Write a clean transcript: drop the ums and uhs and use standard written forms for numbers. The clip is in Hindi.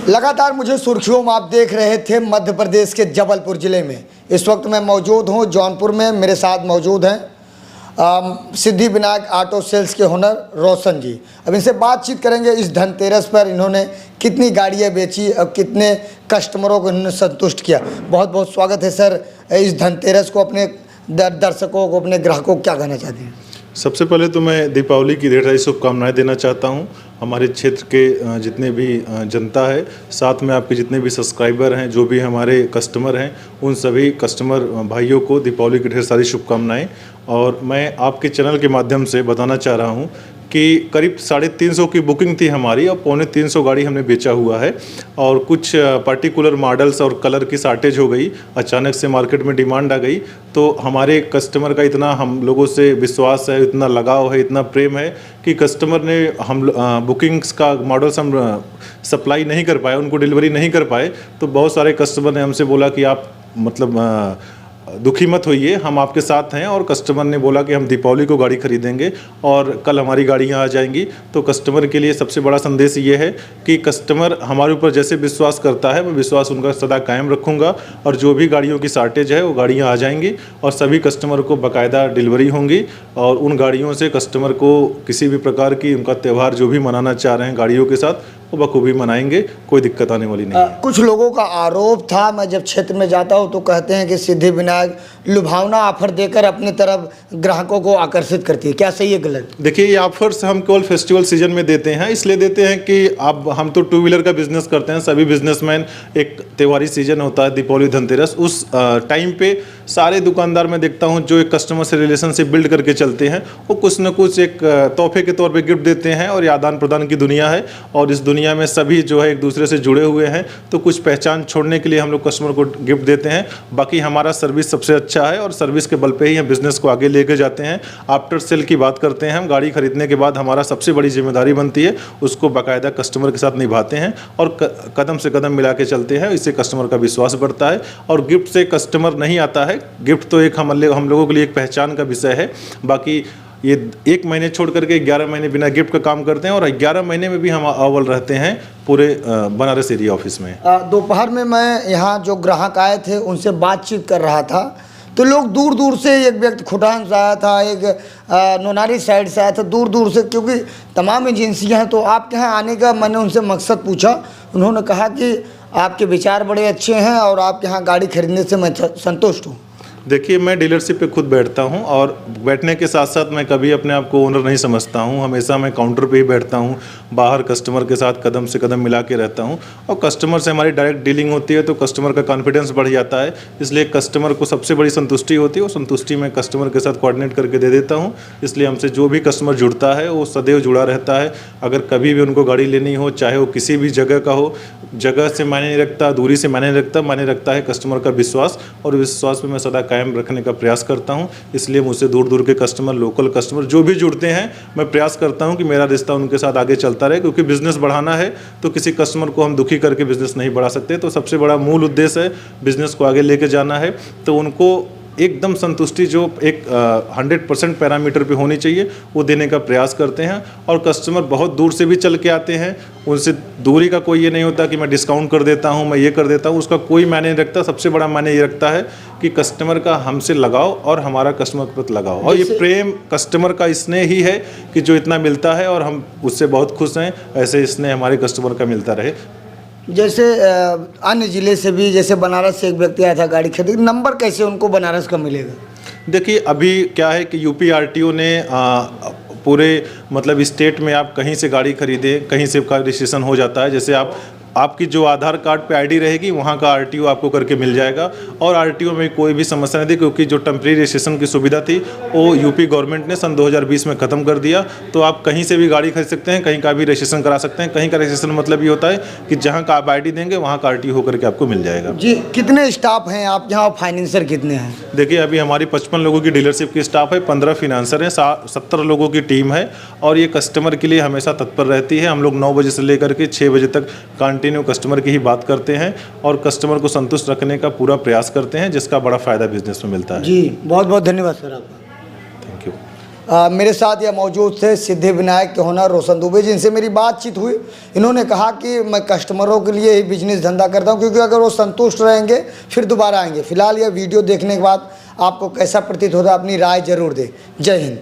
लगातार मुझे सुर्खियों में आप देख रहे थे मध्य प्रदेश के जबलपुर ज़िले में। इस वक्त मैं मौजूद हूं जौनपुर में। मेरे साथ मौजूद हैं सिद्धिविनायक ऑटो सेल्स के ओनर रोशन जी। अब इनसे बातचीत करेंगे इस धनतेरस पर इन्होंने कितनी गाड़ियां बेची और कितने कस्टमरों को इन्होंने संतुष्ट किया। बहुत बहुत स्वागत है सर। इस धनतेरस को अपने दर्शकों को, अपने ग्राहकों को क्या कहना चाहते हैं? सबसे पहले तो मैं दीपावली की ढेर सारी शुभकामनाएं देना चाहता हूं हमारे क्षेत्र के जितने भी जनता है, साथ में आपके जितने भी सब्सक्राइबर हैं, जो भी हमारे कस्टमर हैं, उन सभी कस्टमर भाइयों को दीपावली की ढेर सारी शुभकामनाएं। और मैं आपके चैनल के माध्यम से बताना चाह रहा हूं कि करीब 350 की बुकिंग थी हमारी और 350 गाड़ी हमने बेचा हुआ है। और कुछ पर्टिकुलर मॉडल्स और कलर की शॉर्टेज हो गई, अचानक से मार्केट में डिमांड आ गई, तो हमारे कस्टमर का इतना हम लोगों से विश्वास है, इतना लगाव है, इतना प्रेम है कि कस्टमर ने हम बुकिंग्स का मॉडल्स हम सप्लाई नहीं कर पाए, उनको डिलीवरी नहीं कर पाए, तो बहुत सारे कस्टमर ने हमसे बोला कि आप मतलब दुखी मत होइए, हम आपके साथ हैं। और कस्टमर ने बोला कि हम दीपावली को गाड़ी खरीदेंगे और कल हमारी गाड़ियां आ जाएंगी। तो कस्टमर के लिए सबसे बड़ा संदेश ये है कि कस्टमर हमारे ऊपर जैसे विश्वास करता है, मैं विश्वास उनका सदा कायम रखूंगा और जो भी गाड़ियों की शॉर्टेज है वो गाड़ियां आ जाएंगी और सभी कस्टमर को बाकायदा डिलीवरी होंगी। और उन गाड़ियों से कस्टमर को किसी भी प्रकार की उनका त्यौहार जो भी मनाना चाह रहे हैं गाड़ियों के साथ, वो बखूबी मनाएंगे, कोई दिक्कत आने वाली नहीं है। कुछ लोगों का आरोप था, मैं जब क्षेत्र में जाता हूं तो कहते हैं कि सिद्धिविनायक लुभावना ऑफर देकर अपनी तरफ ग्राहकों को आकर्षित करती है। क्या सही है गलत? देखिए, ये ऑफर्स हम केवल फेस्टिवल सीजन में देते हैं। इसलिए देते हैं कि अब हम तो टू व्हीलर का बिजनेस करते हैं, सभी बिजनेसमैन, एक त्योहारी सीजन होता है दीपावली धनतेरस, उस टाइम पे सारे दुकानदार मैं देखता हूं जो एक कस्टमर से रिलेशनशिप बिल्ड करके चलते हैं, वो कुछ न कुछ एक तोहफे के तौर पे गिफ्ट देते हैं। और ये आदान प्रदान की दुनिया है और इस दुनिया में सभी जो है एक दूसरे से जुड़े हुए हैं, तो कुछ पहचान छोड़ने के लिए हम लोग कस्टमर को गिफ्ट देते हैं। बाकी हमारा सर्विस सबसे अच्छा है और सर्विस के बल पे ही हम बिजनेस को आगे लेके जाते हैं। आफ्टर सेल की बात करते हैं, हम गाड़ी खरीदने के बाद हमारा सबसे बड़ी जिम्मेदारी बनती है उसको बाकायदा कस्टमर के साथ निभाते हैं और कदम से कदम मिला के चलते हैं। इससे कस्टमर का विश्वास बढ़ता है और गिफ्ट से कस्टमर नहीं आता है। गिफ्ट तो एक हम लोगों के लिए एक पहचान का विषय है। बाकी ये 1 महीने छोड़ करके 11 महीने बिना गिफ्ट का काम करते हैं और 11 महीने में भी हम अव्वल रहते हैं पूरे बनारस एरिया ऑफिस में। दोपहर में मैं यहाँ जो ग्राहक आए थे उनसे बातचीत कर रहा था, तो लोग दूर दूर से, एक व्यक्ति खुटान से आया था, एक नोनारी साइड से आया था, दूर दूर से, क्योंकि तमाम एजेंसियाँ हैं। तो आपके यहाँ आने का मैंने उनसे मकसद पूछा, उन्होंने कहा कि आपके विचार बड़े अच्छे हैं और आपके यहाँ गाड़ी खरीदने से मैं संतुष्ट हूँ। देखिए, मैं डीलरशिप पे खुद बैठता हूं और बैठने के साथ साथ मैं कभी अपने आप को ओनर नहीं समझता हूं। हमेशा मैं काउंटर पे ही बैठता हूं, बाहर कस्टमर के साथ कदम से कदम मिला के रहता हूं और कस्टमर से हमारी डायरेक्ट डीलिंग होती है, तो कस्टमर का कॉन्फिडेंस बढ़ जाता है। इसलिए कस्टमर को सबसे बड़ी संतुष्टि होती है, वो संतुष्टि मैं कस्टमर के साथ कोऑर्डिनेट करके दे देता हूँ। इसलिए हमसे जो भी कस्टमर जुड़ता है वो सदैव जुड़ा रहता है। अगर कभी भी उनको गाड़ी लेनी हो, चाहे वो किसी भी जगह का हो, जगह से मायने नहीं रखता, दूरी से मायने नहीं रखता, मायने रखता है कस्टमर का विश्वास, और विश्वास में मैं सदा कायम रखने का प्रयास करता हूं। इसलिए मुझसे दूर दूर के कस्टमर, लोकल कस्टमर जो भी जुड़ते हैं, मैं प्रयास करता हूं कि मेरा रिश्ता उनके साथ आगे चलता रहे, क्योंकि बिजनेस बढ़ाना है तो किसी कस्टमर को हम दुखी करके बिजनेस नहीं बढ़ा सकते। तो सबसे बड़ा मूल उद्देश्य है बिजनेस को आगे लेके जाना है, तो उनको एकदम संतुष्टि जो एक 100% पैरामीटर पे होनी चाहिए वो देने का प्रयास करते हैं। और कस्टमर बहुत दूर से भी चल के आते हैं, उनसे दूरी का कोई ये नहीं होता कि मैं डिस्काउंट कर देता हूँ, मैं ये कर देता हूँ, उसका कोई मायने नहीं रखता। सबसे बड़ा मायने ये रखता है कि कस्टमर का हमसे लगाव और हमारा कस्टमर के प्रति लगाव, और ये प्रेम कस्टमर का स्नेह ही है कि जो इतना मिलता है और हम उससे बहुत खुश हैं। ऐसे स्नेह हमारे कस्टमर का मिलता रहे। जैसे अन्य ज़िले से भी, जैसे बनारस से एक व्यक्ति आया था गाड़ी खरीद, नंबर कैसे उनको बनारस का मिलेगा? देखिए, अभी क्या है कि यूपी आरटीओ ने पूरे मतलब स्टेट में आप कहीं से गाड़ी खरीदें, कहीं से का रजिस्ट्रेशन हो जाता है। जैसे आपकी जो आधार कार्ड पे आईडी रहेगी, वहाँ का आरटीओ आपको करके मिल जाएगा। और आरटीओ में कोई भी समस्या नहीं थी, क्योंकि जो टेम्परेरी रजिस्ट्रेशन की सुविधा थी वो यूपी गवर्नमेंट ने सन 2020 में ख़त्म कर दिया। तो आप कहीं से भी गाड़ी खरीद सकते हैं, कहीं का भी रजिस्ट्रेशन करा सकते हैं। कहीं का रजिस्ट्रेशन मतलब ये होता है कि जहाँ का आप आईडी देंगे वहाँ का आरटीओ होकर के आपको मिल जाएगा। जी, कितने स्टाफ हैं आप यहाँ, फाइनेंसर कितने हैं? देखिए, अभी हमारी 55 लोगों की डीलरशिप की स्टाफ है, 15 फिनांसर हैं, 70 लोगों की टीम है और ये कस्टमर के लिए हमेशा तत्पर रहती है। हम लोग 9 बजे से लेकर के 6 बजे तक कंटिन्यू कस्टमर की ही बात करते हैं और कस्टमर को संतुष्ट रखने का पूरा प्रयास करते हैं, जिसका बड़ा फायदा बिजनेस में मिलता है। जी, बहुत बहुत धन्यवाद सर आपका। Thank you. मेरे साथ यह मौजूद थे सिद्धि विनायक के हुनर रोशन दुबे, जिनसे मेरी बातचीत हुई। इन्होंने कहा कि मैं कस्टमरों के लिए ही बिजनेस धंधा करता हूं, क्योंकि अगर वो संतुष्ट रहेंगे फिर दोबारा आएंगे। फिलहाल यह वीडियो देखने के बाद आपको कैसा प्रतीत होता है, अपनी राय जरूर दें। जय हिंद।